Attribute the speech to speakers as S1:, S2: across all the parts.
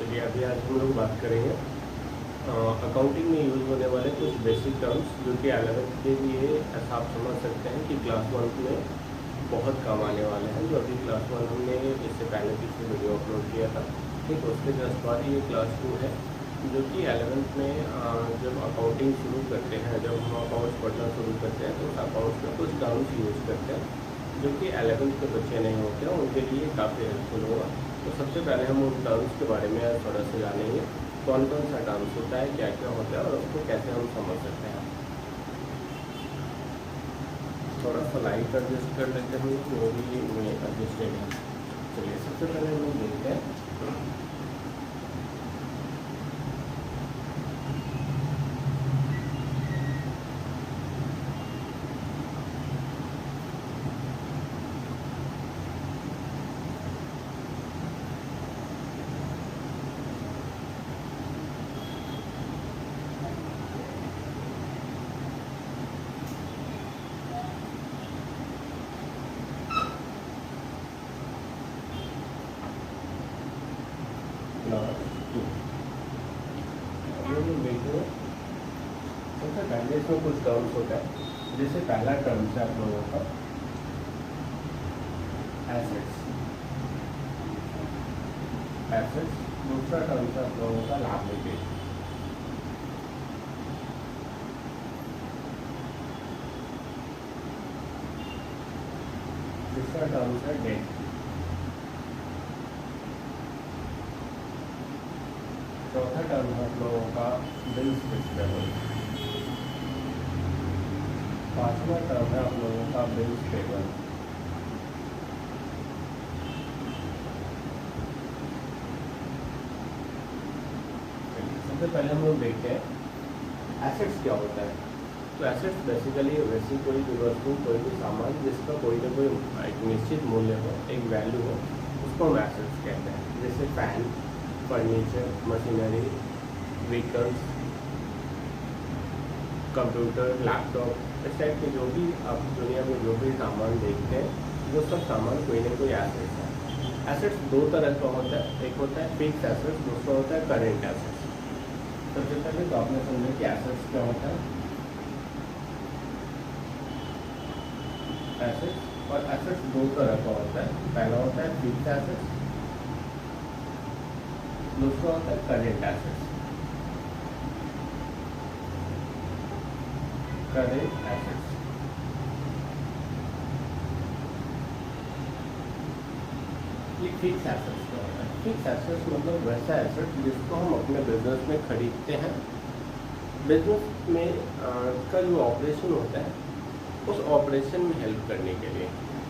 S1: चलिए अभी आज हम लोग बात करेंगे अकाउंटिंग में यूज़ होने वाले कुछ बेसिक टर्म्स जो कि 11th के लिए ऐसा आप समझ सकते हैं कि क्लास 1 में बहुत काम आने वाले हैं। जो अभी क्लास 1 हमने इससे पहले पीछे वीडियो अपलोड किया था, ठीक, उसके जस्ट बाद ये क्लास 2 है जो कि 11th में जब अकाउंटिंग शुरू करते हैं, जब हम अकाउंट्स पढ़ना शुरू करते हैं तो उस अकाउंट्स में कुछ टर्म्स यूज़ करते हैं जो कि 11th के बच्चे नहीं होते हैं, उनके लिए काफ़ी हेल्पफुल होगा। तो सबसे पहले हम उन टर्म्स के बारे में थोड़ा सा जानेंगे, कौन कौन सा टर्म्स होता है, क्या क्या होता है और उसको कैसे हम समझ सकते हैं। थोड़ा सा लाइट एडजस्ट कर लेते हैं, वो भी एडजस्टेड है। चलिए सबसे पहले हम लोग देखते हैं देखिए सबसे पहले इसमें कुछ टर्म्स होता है। जैसे पहला टर्म्स है आप लोगों का एसेट्स, दूसरा टर्म्स है आप लोगों का लायबिलिटी, तीसरा टर्म्स है डेट, चौथा टर्म है आप लोगों का बिल्स रिसीवेबल, पांचवा टर्म है आप लोगों का बिल्स पेबल, सबसे पहले हम लोग देखते हैं एसेट्स क्या होता है। तो एसेट्स बेसिकली वैसी कोई भी वस्तु, कोई भी सामान जिसका कोई ना कोई एक निश्चित मूल्य हो, एक वैल्यू हो, उसको हम एसेट्स कहते हैं। जैसे fan, furniture, machinery, vehicles, computer, laptop, इस टाइप के जो भी आप दुनिया में जो भी सामान देखते हैं, वो सब सामान कोई ना कोई एसेट्स है। एसेट्स दो तरह का होता है, एक होता है फिक्स एसेट्स, दूसरा होता है करेंट एसेट्स। सबसे पहले तो आपने समझा कि एसेट्स क्या होता है। एसेट्स और एसेट्स दो तरह का होता है। पहला होता है फिक्स एसेट्स, दूसरा होता है करेंट एसेट्स। करेंट एसेट्स ये फिक्स एसेट्स क्या होता है। फिक्स एसेट्स मतलब वैसा एसेट जिसको हम अपने बिजनेस में खरीदते हैं। बिजनेस में का जो ऑपरेशन होता है उस ऑपरेशन में हेल्प करने के लिए,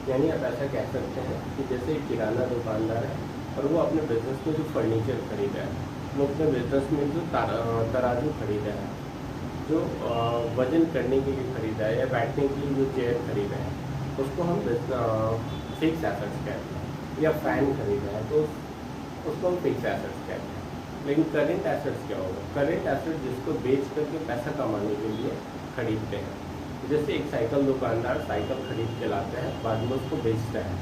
S1: यानी आप ऐसा कह सकते हैं कि जैसे एक किराना दुकानदार है और वो अपने बिजनेस में जो फर्नीचर खरीदा है, वो अपने बिजनेस में जो तराजू खरीदा है, जो वजन करने के लिए खरीदा है या बैठने के लिए जो चेयर खरीदा है, उसको हम फिक्स एसेट्स कहते हैं। या फैन खरीदा है तो उसको हम फिक्स एसेट्स कहते हैं। लेकिन करेंट एसेट्स क्या होगा। करेंट एसेट जिसको बेच करके पैसा कमाने के लिए खरीदते हैं। जैसे एक साइकिल दुकानदार साइकिल खरीद के लाता है, बाद में उसको बेचता है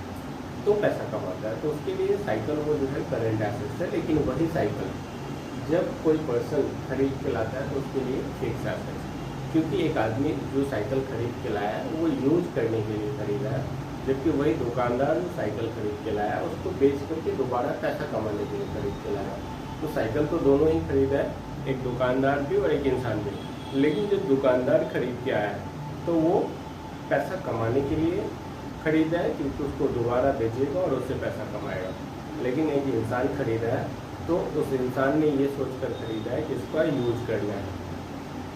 S1: तो पैसा कमाता है, तो उसके लिए साइकिल वो जो है करेंट एसेट्स है। लेकिन वही साइकिल जब कोई पर्सन खरीद के लाता है तो उसके लिए फिक्स एसेट्स, क्योंकि एक आदमी जो साइकिल खरीद के लाया है वो यूज करने के लिए खरीदा है, जबकि वही दुकानदार जो साइकिल खरीद के लाया है उसको बेच करके दोबारा पैसा कमाने के लिए खरीद के लाया। तो साइकिल तो दोनों ही खरीदा है, एक दुकानदार भी और एक इंसान भी। लेकिन जब दुकानदार खरीद के आया है तो वो पैसा कमाने के लिए खरीदा है, क्योंकि उसको दोबारा बेचेगा और उससे पैसा कमाएगा। लेकिन एक इंसान खरीदा है तो उस इंसान ने ये सोचकर खरीदा है कि इसका यूज करना है।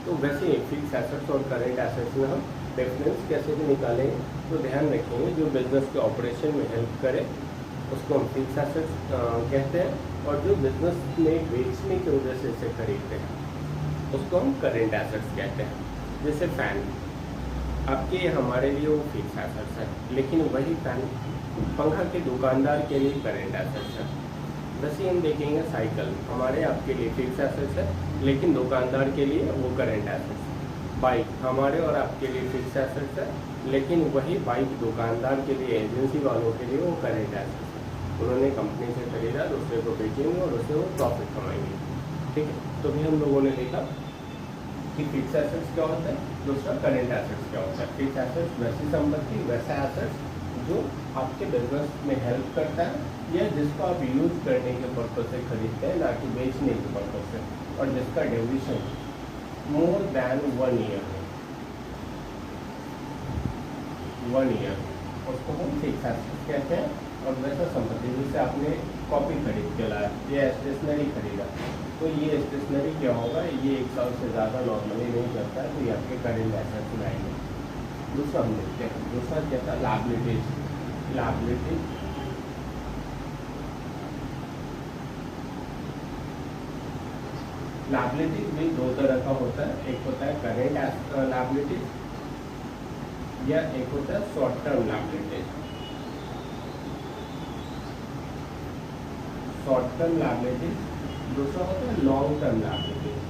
S1: तो वैसे फिक्स एसेट्स और करेंट एसेट्स में हम डिफरेंस कैसे भी निकालेंगे तो ध्यान रखेंगे, जो बिजनेस के ऑपरेशन में हेल्प करे उसको हम फिक्स एसेट्स कहते हैं, और जो बिजनेस में बेचने की वजह से इसे खरीदते हैं उसको हम करेंट एसेट्स कहते हैं। जैसे फैन आपके हमारे लिए वो फिक्स एसेट्स है, लेकिन वही फैन पंखा के दुकानदार के लिए करेंट एसेट्स है। वैसे हम देखेंगे साइकिल हमारे आपके लिए फिक्स एसेट्स है, लेकिन दुकानदार के लिए वो करेंट एसेट्स है। बाइक हमारे और आपके लिए फिक्स एसेट्स है, लेकिन वही बाइक दुकानदार के लिए, एजेंसी वालों के लिए वो करेंट एसेट्स है। उन्होंने कंपनी से खरीदा, दूसरे को बेचेंगे और उससे वो प्रॉफिट कमाएंगे। ठीक है, तो भी हम लोगों ने देखा कि फिक्स एसेट्स क्या होता है, दूसरा करेंट एसेट्स क्या होता है। फिक्स एसेट्स वैसी संपत्ति, वैसा एसेट्स जो आपके बिजनेस में हेल्प करता है या जिसको आप यूज करने के पर्पज से खरीदते हैं, ना कि बेचने के पर्पज से, और जिसका ड्यूरेशन मोर देन 1 ईयर है, 1 ईयर, उसको हम फिक्स एसेट्स कहते हैं। और वैसा संपत्ति जैसे आपने कॉपी खरीद के लाया या स्टेशनरी खरीदा, तो ये स्टेशनरी क्या होगा, ये 1 साल से ज़्यादा नॉर्मली नहीं करता है, तो ये आपके करेंट एसेट्स में आएंगे। दूसरा हम देखते हैं, दूसरा क्या था, लायबिलिटीज। लायबिलिटीज भी 2 तरह का होता है, एक होता है करेंट लायबिलिटीज या एक होता है short term liabilities. Short term liabilities, दूसरा होता है लॉन्ग टर्म लायबिलिटीज।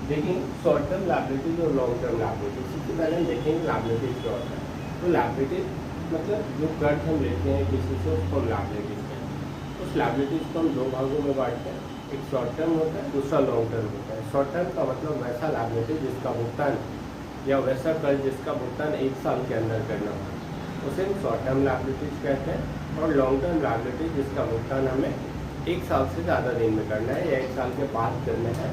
S1: देखिए शॉर्ट टर्म लायबिलिटीज और लॉन्ग टर्म लायबिलिटीज, सबसे पहले हम देखेंगे लायबिलिटीज क्या होता है। तो लायबिलिटीज मतलब जो कर्ज हम लेते हैं किसी से, उसको हम लायबिलिटीज कहते हैं। उस लायबिलिटीज को हम 2 भागों में बांटते हैं, एक शॉर्ट टर्म होता है, दूसरा लॉन्ग टर्म होता है। शॉर्ट टर्म का मतलब वैसा लायबिलिटी जिसका भुगतान या वैसा कर्ज जिसका भुगतान 1 साल के अंदर करना हो, उसे हम शॉर्ट टर्म लायबिलिटीज कहते हैं। और लॉन्ग टर्म लायबिलिटीज जिसका भुगतान हमें 1 साल से ज़्यादा दिन में करना है या 1 साल के बाद करना है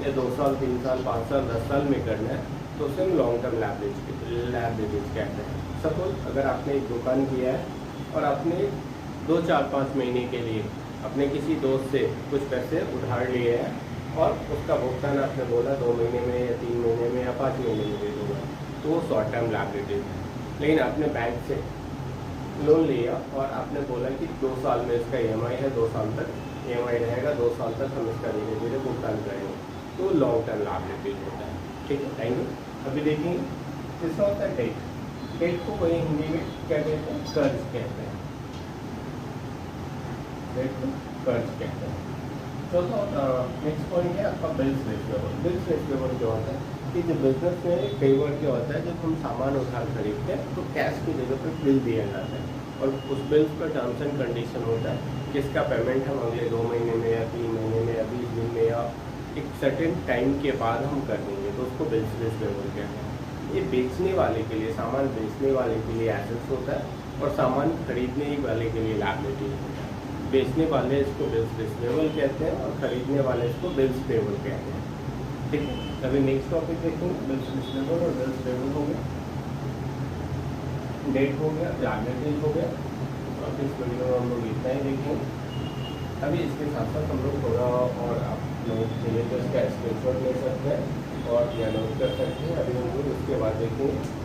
S1: या 2 साल, 3 साल, 5 साल, 10 साल में करना है, तो उसे हम लॉन्ग टर्म लायबिलिटीज कहते हैं। सपोज अगर आपने एक दुकान किया है और आपने 2, 4, 5 महीने के लिए अपने किसी दोस्त से कुछ पैसे उधार लिए हैं और उसका भुगतान आपने बोला 2 महीने में या 3 महीने में या 5 महीने में दे दूँगा, तो वो शॉर्ट टर्म लायबिलिटीज है। लेकिन आपने बैंक से लोन लिया और आपने बोला कि 2 साल में इसका EMI है, 2 साल तक EMI रहेगा, 2 साल तक हम इसका धीरे धीरे भुगतान करेंगे, तो लॉन्ग टर्म लायबिलिटीज होता है। ठीक है, थैंक यू। अभी देखेंगे तीसरा होता है डेट। डेट को कोई हिंदी में क्या कहते हैं, कर्ज कहते हैं। डेट को कर्ज कहते हैं। चौथा नेक्स्ट पॉइंट है आपका बिल्स रिसीवेबल। बिल्स रिसीवेबल क्या होता है कि जो बिजनेस में कई बार क्या होता है, जब हम सामान उधार खरीदते हैं तो कैश की जगह पर बिल दिया जाता है और उस बिल्स पर टर्म्स एंड कंडीशन होता है जिसका पेमेंट हम अगले 2 महीने में या 3 महीने में या 20 दिन में या एक सर्टेन टाइम के बाद हम कर देंगे, तो उसको बिल्स रिसीवेबल कहते हैं। ये बेचने वाले के लिए, सामान बेचने वाले के लिए एसेट्स होता है और सामान खरीदने वाले के लिए लायबिलिटीज होता है। बेचने वाले इसको बिल्स रिसीवेबल कहते हैं और खरीदने वाले इसको बिल्स पेबल कहते हैं। ठीक है, अभी नेक्स्ट टॉपिक देखेंगे, बिल्स रिसीवेबल और बिल्स पेबल हो गया, डेट हो गया, लायबिलिटीज हो गया। और इस वीडियो में हम लोग इतना ही देखेंगे। अभी इसके साथ साथ हम लोग थोड़ा और आप लोग चाहिए तो इसका स्क्रीनशॉट ले सकते हैं और या नोट कर सकते हैं। अभी हम लोग उसके बाद देखेंगे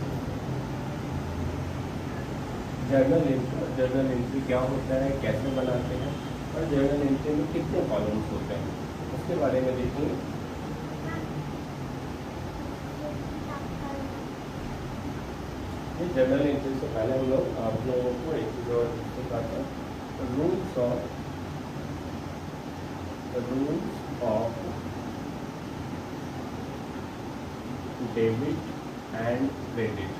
S1: जर्नल एंट्री। जर्नल एंट्री क्या होता है, कैसे बनाते हैं और जर्नल एंट्री में कितने कॉलम्स होते हैं, उसके बारे में देखेंगे। ये जर्नल एंट्री से पहले हम लोग आप लोगों को एक चीज़ और सिखाते हैं, rules of debit and credit.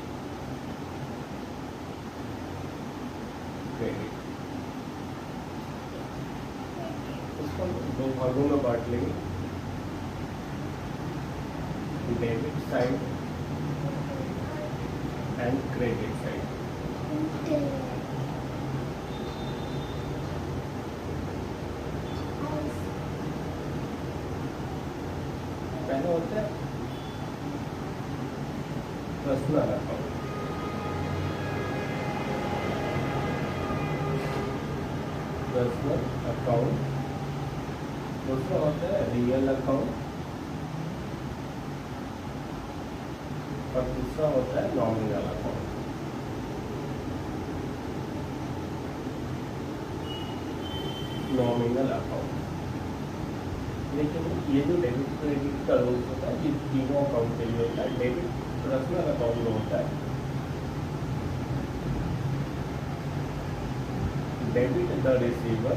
S1: इसको 2 भागों में बांट लेंगे, debit side and credit side. पहले होता है पर्सनल अकाउंट। दूसरा होता है रियल अकाउंट और तीसरा होता है नॉमिनल अकाउंट। लेकिन ये जो डेबिट क्रेडिट का रूल होता है ये तीनों अकाउंट के लिए होता है। डेबिट पर्सनल अकाउंट में होता है, debit the receiver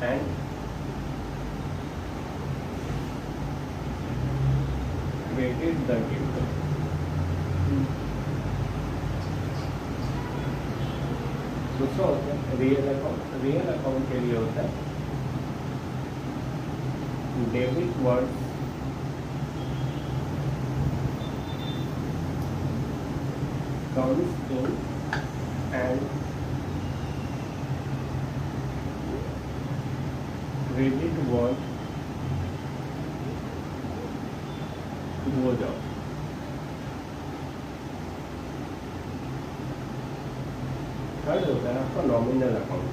S1: and credit the gift. दूसरा होता है रियल अकाउंट। रियल अकाउंट के लिए होता है debit words comes in and credit word goes out। Third होता है आपका नॉमिनल अकाउंट।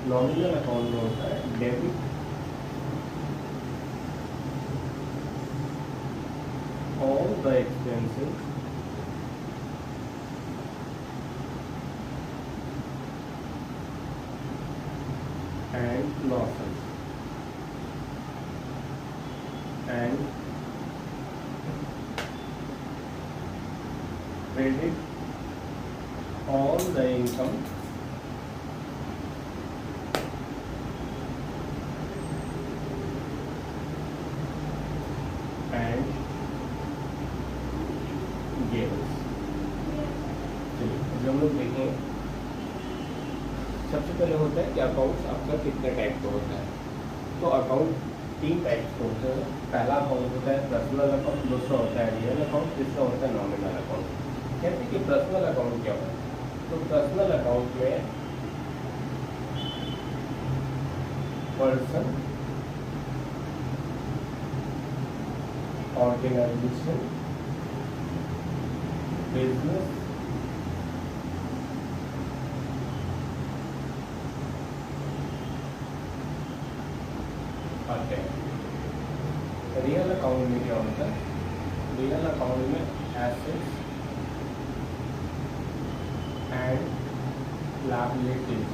S1: नॉमिनल अकाउंट में होता है debit all the expenses and losses and credit all the income and gains। चलिए जो हम लोग देखेंगे, सबसे पहले होता है कि अकाउंट्स आपका कितने टाइप का होता है। तो अकाउंट 3 टाइप के होते हैं। पहला अकाउंट होता है पर्सनल अकाउंट, दूसरा होता है रियल अकाउंट, तीसरा होता है नॉमिनल अकाउंट। कहते हैं कि पर्सनल अकाउंट क्या होता है। तो पर्सनल अकाउंट में पर्सन, ऑर्गेनाइजेशन, बिजनेस, आते हैं। रियल अकाउंट में क्या होता है? रियल अकाउंट में एसेट्स एंड लायबिलिटीज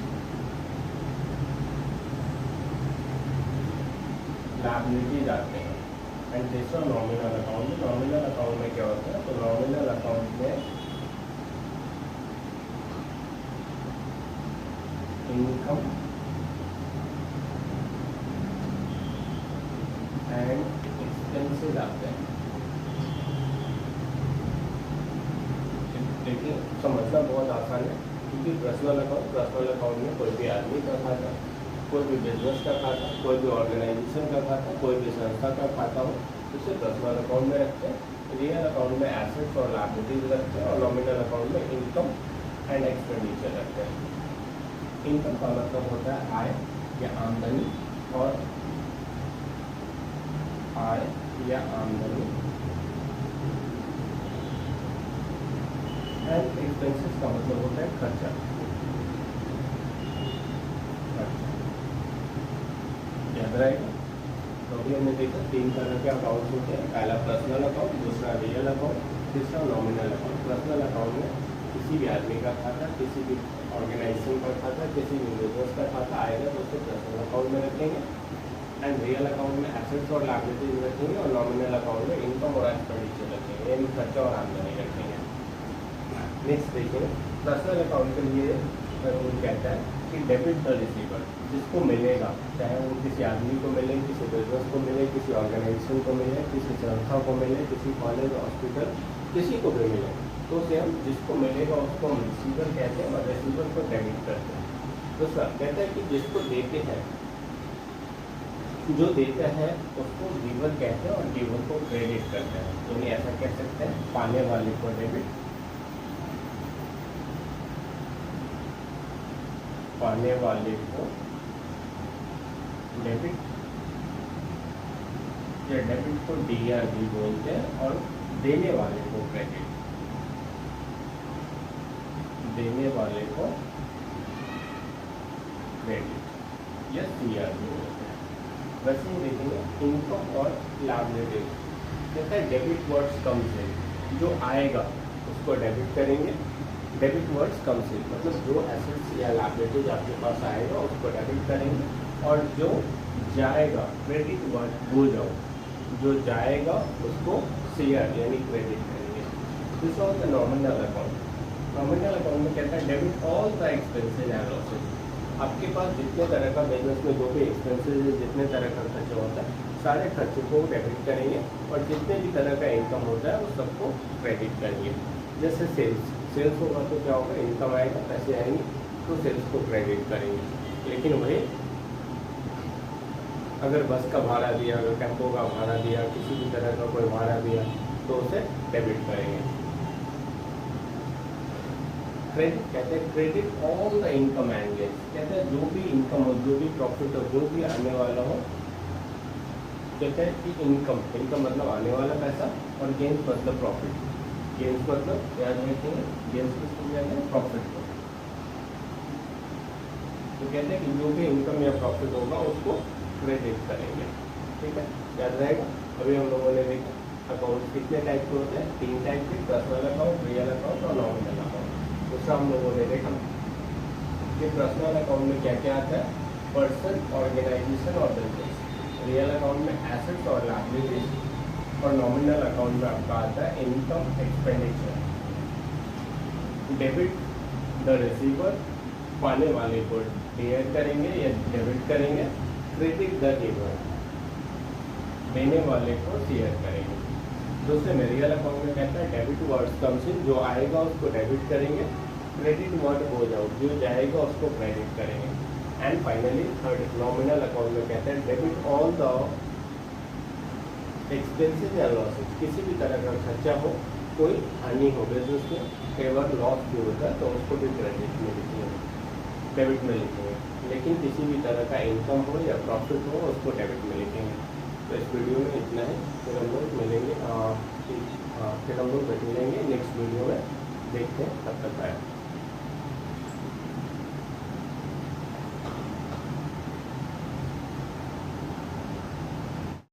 S1: आते हैं। एंड तीसरा नॉमिनल अकाउंट में। नॉमिनल अकाउंट में क्या होता है? तो नॉमिनल अकाउंट में इनकम एंड एक्सपेंसेस आते हैं। देखिए समझना बहुत आसान है, क्योंकि पर्सनल अकाउंट में कोई भी आदमी का खाता, कोई भी बिजनेस का खाता, कोई भी ऑर्गेनाइजेशन का खाता, कोई भी संस्था का खाता हो, उसे पर्सनल अकाउंट में रखते हैं। रियल अकाउंट में एसेट्स और लायबिलिटीज रखते हैं, और नॉमिनल अकाउंट में इनकम एंड एक्सपेंडिचर रखते हैं। इनकम का मतलब होता है आय या आमदनी, और आय या आमदनी, एंड एक्सपेंसेस का मतलब होता है खर्चा। याद रहेगा। तो अभी हमने देखा 3 तरह के अकाउंट्स होते हैं। पहला पर्सनल अकाउंट, दूसरा रियल अकाउंट, तीसरा नॉमिनल अकाउंट। पर्सनल अकाउंट में किसी भी आदमी का खाता, किसी भी ऑर्गेनाइजेशन का खाता, किसी भी बिजनेस का खाता आएगा तो उसे पर्सनल अकाउंट में रखेंगे। एंड रियल अकाउंट में एसेट्स और लायबिलिटीज रखेंगे, और नॉमिनल अकाउंट में इनकम और एक्सपेंडिचर रखेंगे, यानी खर्चा और आमदनी रखेंगे। नेक्स्ट देखिए, पर्सनल अकाउंट के लिए कहता है कि डेबिट द रिसीवर, जिसको मिलेगा, चाहे वो किसी आदमी को मिले, किसी बिजनेस को मिले, किसी ऑर्गेनाइजेशन को मिले, किसी संस्था को मिले, किसी कॉलेज, हॉस्पिटल, किसी को भी मिले, तो उसे हम जिसको मिलेगा उसको हम रिसीवर कहते हैं, और रिसीवर को डेबिट करते हैं। दूसरा कहता है कि जिसको देते हैं, जो देता है उसको गिवर कहते हैं, और गिवर को क्रेडिट करते हैं। तो ये ऐसा कह सकते हैं, पाने वाले को डेबिट, पाने वाले को डेबिट, या डेबिट को डीआर भी बोलते हैं, और देने वाले को क्रेडिट, देने वाले को क्रेडिट या सीआर भी बोलते हैं। वैसे ही देखेंगे इनकम और लायबिलिटीज। कहता है डेबिट वर्ड्स कम से, जो आएगा उसको डेबिट करेंगे। डेबिट वर्ड्स कम से मतलब जो एसेट्स या लायबिलिटीज आपके पास आएगा उसको डेबिट करेंगे, और जो जाएगा, क्रेडिट वर्ड भूल जाओ, जो जाएगा उसको सीआर यानी क्रेडिट करेंगे। दूसरा होता है नॉमिनल अकाउंट। नॉमिनल अकाउंट में कहता है debit all the expenses and losses. आपके पास जितने तरह का बिजनेस में जो भी एक्सपेंसेज है, जितने तरह का खर्चा होता है, सारे खर्चों को डेबिट करेंगे और जितने भी तरह का इनकम होता है उस सबको क्रेडिट करेंगे। जैसे सेल्स होगा तो क्या होगा, इनकम आएगा, पैसे आएंगे तो सेल्स को क्रेडिट करेंगे। लेकिन वही अगर बस का भाड़ा दिया, अगर टेम्पो का भाड़ा दिया, किसी भी तरह का कोई भाड़ा दिया तो उसे डेबिट करेंगे। क्रेडिट कहते हैं credit all the income angle, कहते हैं जो भी इनकम हो, जो भी प्रॉफिट हो, जो भी आने वाला हो, कहते हैं कि इनकम मतलब आने वाला पैसा और गेन्स मतलब प्रॉफिट। गेन्स मतलब याद रखेंगे, गेन्स किसको कहते हैं, प्रॉफिट को। तो कहते हैं कि जो भी इनकम या प्रॉफिट होगा उसको क्रेडिट करेंगे। ठीक है, याद रहेगा। अभी हम लोगों ने देखा अकाउंट कितने टाइप के होते हैं, 3 टाइप के, पर्सनल अकाउंट, रियल अकाउंट और नॉमिनल अकाउंट। दूसरा हम लोगों ने देखा कि पर्सनल अकाउंट में क्या क्या आता है, पर्सन, ऑर्गेनाइजेशन और बिजनेस। रियल अकाउंट में एसेट्स और लायबिलिटीज और नॉमिनल अकाउंट में आपका आता है income, expenditure. Debit the receiver, पाने वाले को क्लियर करेंगे या डेबिट करेंगे। क्रेडिट द गिवर, देने वाले को शेयर करेंगे। दूसरे में रियल अकाउंट में कहता है डेबिट वर्ड्स कम्स इन, जो आएगा उसको डेबिट करेंगे। क्रेडिट वर्ड गोज आउट, जो जाएगा उसको क्रेडिट करेंगे। And finally third nominal account में कहता है डेबिट ऑल द एक्सपेंसेस या लॉसेस, किसी भी तरह का खर्चा हो, कोई हानि हो बिजनेस में, केवल लॉस भी होता है तो उसको भी क्रेडिट में लिखेंगे, डेबिट में लिखेंगे। लेकिन किसी भी तरह का इनकम हो या प्रॉफिट हो उसको डेबिट में लिखेंगे। तो इस वीडियो में इतना है, फिर हम लोग मिलेंगे, फिर हम लोग मिलेंगे नेक्स्ट वीडियो में। देखते हैं, तब तक आए।